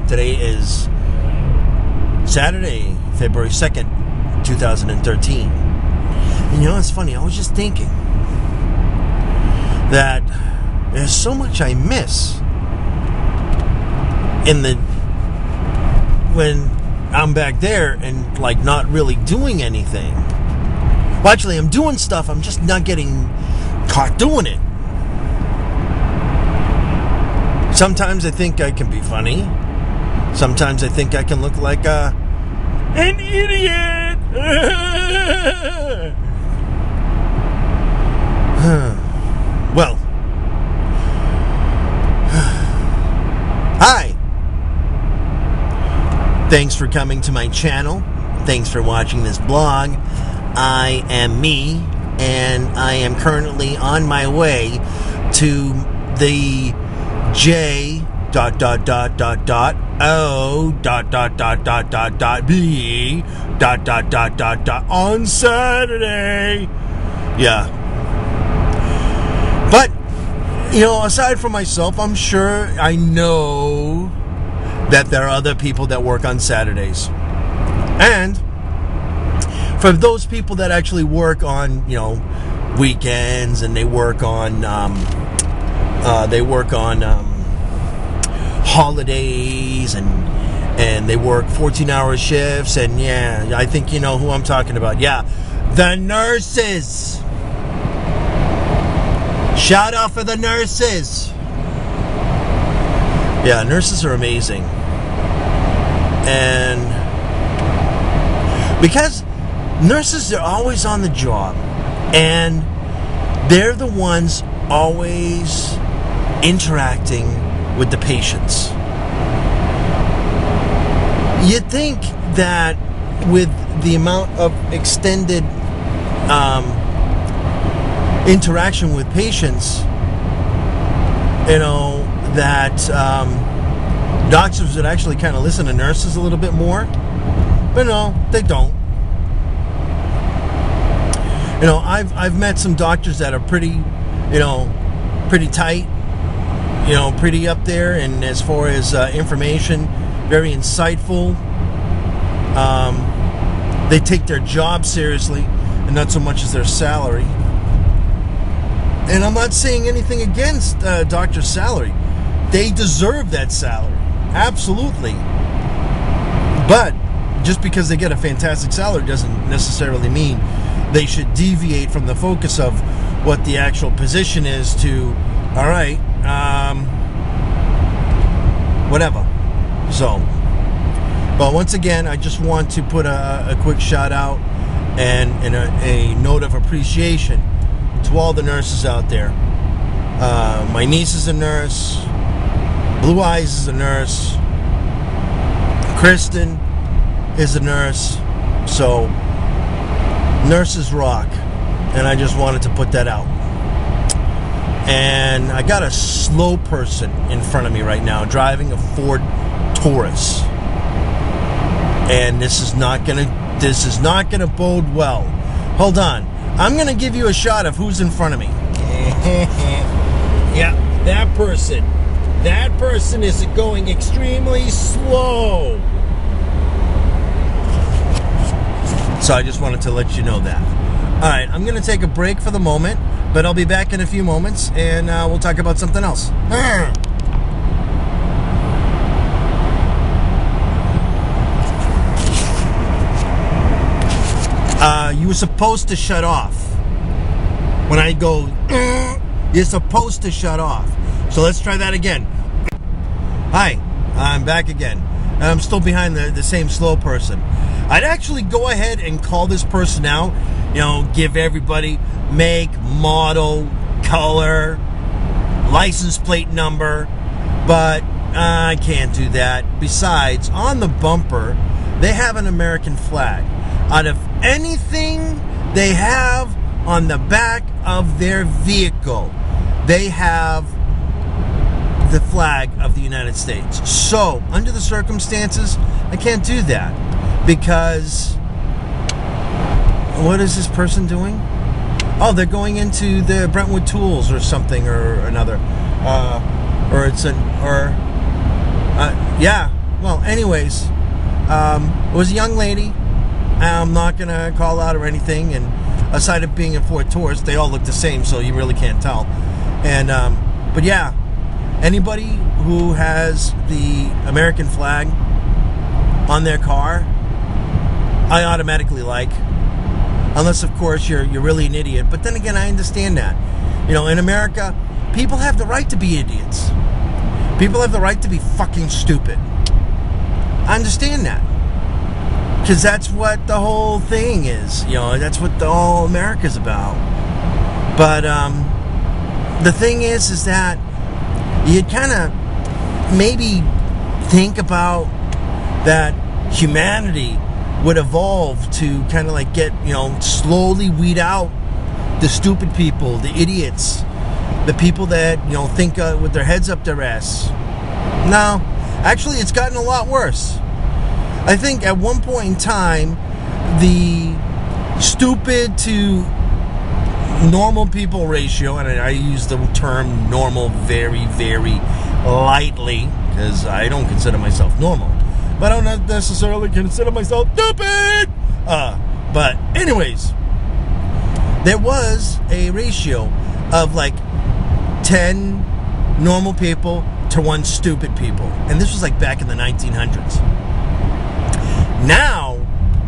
Today is Saturday, February 2nd, 2013. And it's funny, I was just thinking that there's so much I miss when I'm back there and not really doing anything. Well, actually, I'm doing stuff, I'm just not getting caught doing it. Sometimes I think I can be funny. Sometimes I think I can look like an idiot. Well, hi. Thanks for coming to my channel. Thanks for watching this blog. I am me, and I am currently on my way to the J O B on Saturday. Yeah. But aside from myself, I'm sure I know that there are other people that work on Saturdays. And for those people that actually work on, weekends, and they work on holidays, and they work 14-hour shifts, and yeah, I think you know who I'm talking about. Yeah, the nurses. Shout out for the nurses. Yeah, nurses are amazing. And because nurses are always on the job, and they're the ones always interacting with the patients. You'd think that with the amount of extended interaction with patients, that doctors would actually kind of listen to nurses a little bit more. But no, they don't. I've met some doctors that are pretty tight, pretty up there, and as far as information, very insightful. They take their job seriously, and not so much as their salary. And I'm not saying anything against doctor's salary. They deserve that salary, absolutely. But just because they get a fantastic salary doesn't necessarily mean they should deviate from the focus of what the actual position is to, all right, whatever. So, but once again, I just want to put a quick shout out and a note of appreciation to all the nurses out there. My niece is a nurse. Blue Eyes is a nurse. Kristen is a nurse. So, nurses rock. And I just wanted to put that out. And I got a slow person in front of me right now driving a Ford Taurus. And this is not gonna bode well. Hold on. I'm gonna give you a shot of who's in front of me. Yeah, that person. That person is going extremely slow. So I just wanted to let you know that. Alright, I'm going to take a break for the moment, but I'll be back in a few moments, and we'll talk about something else. You were supposed to shut off. When I go, you're supposed to shut off. So let's try that again. Hi, I'm back again. And I'm still behind the same slow person. I'd actually go ahead and call this person out. Give everybody make, model, color, license plate number. But I can't do that. Besides, on the bumper, they have an American flag. Out of anything they have on the back of their vehicle, they have the flag of the United States. So, under the circumstances, I can't do that. Because, what is this person doing? Oh, they're going into the Brentwood Tools or something or another. or it's an, or, yeah. Well, anyways, it was a young lady. I'm not going to call out or anything, and aside of being a Ford Taurus, they all look the same, so you really can't tell. And, but yeah, anybody who has the American flag on their car, I automatically like. Unless, of course, you're really an idiot. But then again, I understand that. You know, in America, people have the right to be idiots. People have the right to be fucking stupid. I understand that. Because that's what the whole thing is. You know, that's what all America's about. But the thing is that you kind of maybe think about that humanity would evolve to kind of like get, you know, slowly weed out the stupid people, the idiots, the people that, you know, think with their heads up their ass. No, actually, it's gotten a lot worse. I think at one point in time, the stupid to normal people ratio, and I use the term normal very, very lightly, because I don't consider myself normal. But I don't necessarily consider myself stupid! But anyways, there was a ratio of like 10 normal people to 1 stupid people. And this was like back in the 1900s. Now,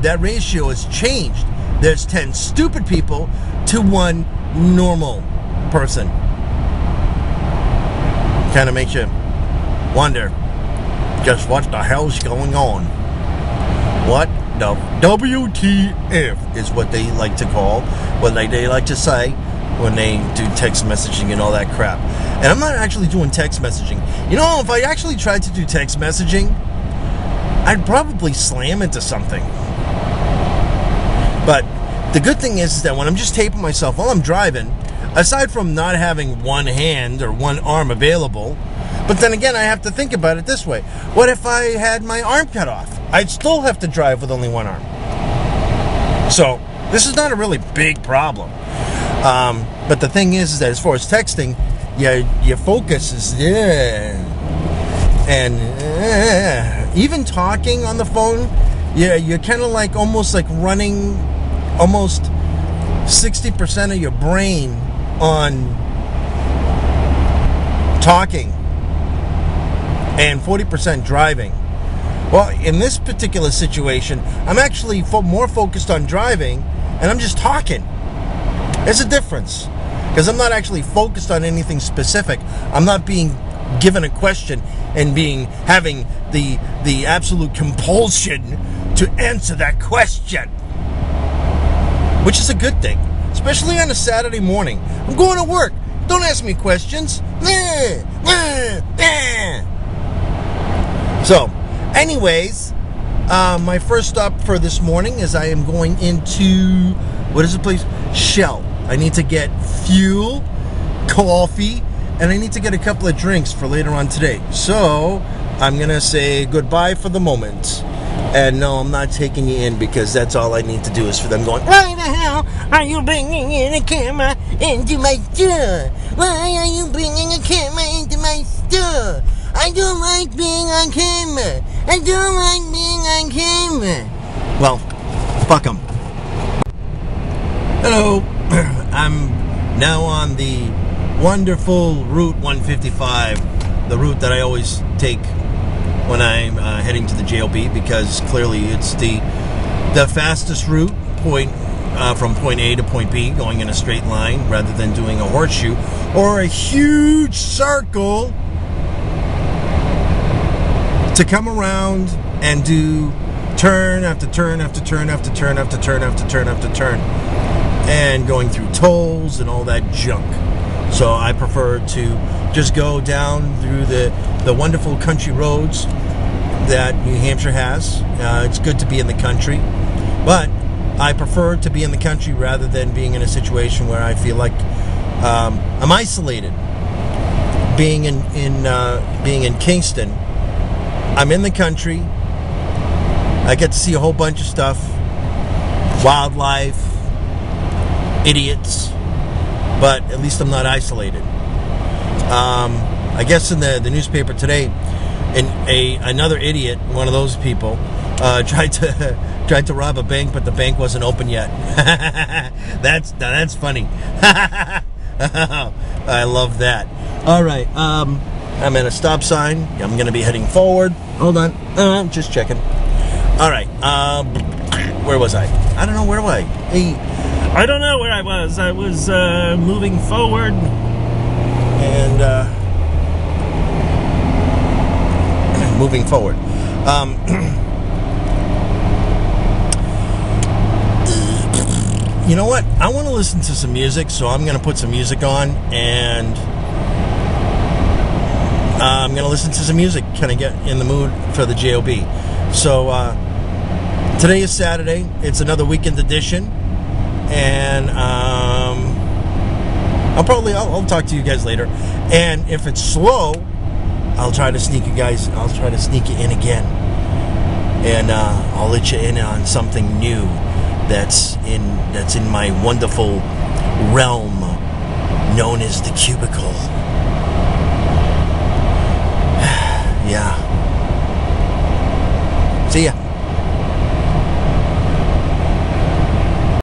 that ratio has changed. There's 10 stupid people to 1 normal person. Kind of makes you wonder just what the hell's going on. What the WTF is what they like to call, what they like to say when they do text messaging and all that crap. And I'm not actually doing text messaging. You know, if I actually tried to do text messaging, I'd probably slam into something. But the good thing is that when I'm just taping myself while I'm driving, aside from not having one hand or one arm available, but then again, I have to think about it this way. What if I had my arm cut off? I'd still have to drive with only one arm. So, this is not a really big problem. But the thing is that as far as texting, your focus is, and even talking on the phone, you're kind of like almost like running almost 60% of your brain on talking and 40% driving. Well, in this particular situation, I'm actually more focused on driving, and I'm just talking. There's a difference, because I'm not actually focused on anything specific. I'm not being given a question and having the absolute compulsion to answer that question, which is a good thing, especially on a Saturday morning. I'm going to work. Don't ask me questions. So, anyways, my first stop for this morning is I am going into, what is the place? Shell. I need to get fuel, coffee, and I need to get a couple of drinks for later on today. So, I'm going to say goodbye for the moment. And no, I'm not taking you in, because that's all I need to do is for them going, why the hell are you bringing in a camera into my store? Why are you bringing a camera into my store? I don't like being on camera. I don't like being on camera. Well, fuck them. Hello. I'm now on the wonderful Route 155, the route that I always take when I'm heading to the JLB, because clearly it's the fastest route from point A to point B, going in a straight line rather than doing a horseshoe or a huge circle to come around and do turn after turn after turn after turn after turn after turn after turn, and going through tolls and all that junk. So I prefer to just go down through the wonderful country roads that New Hampshire has. It's good to be in the country, but I prefer to be in the country rather than being in a situation where I feel like I'm isolated. Being in Kingston, I'm in the country. I get to see a whole bunch of stuff, wildlife, idiots, but at least I'm not isolated. I guess in the newspaper today, another idiot, one of those people, tried to rob a bank, but the bank wasn't open yet. That's funny. I love that. All right, I'm at a stop sign. I'm going to be heading forward. Hold on, just checking. All right, where was I? I don't know, where was I? Hey, I don't know where I was. I was moving forward, and moving forward. You know what? I want to listen to some music, so I'm going to put some music on, and I'm going to listen to some music, kind of get in the mood for the JOB. So today is Saturday. It's another weekend edition, and I'll talk to you guys later. And if it's slow, I'll try to sneak you in again, and I'll let you in on something new that's in my wonderful realm known as the cubicle. Yeah. See ya.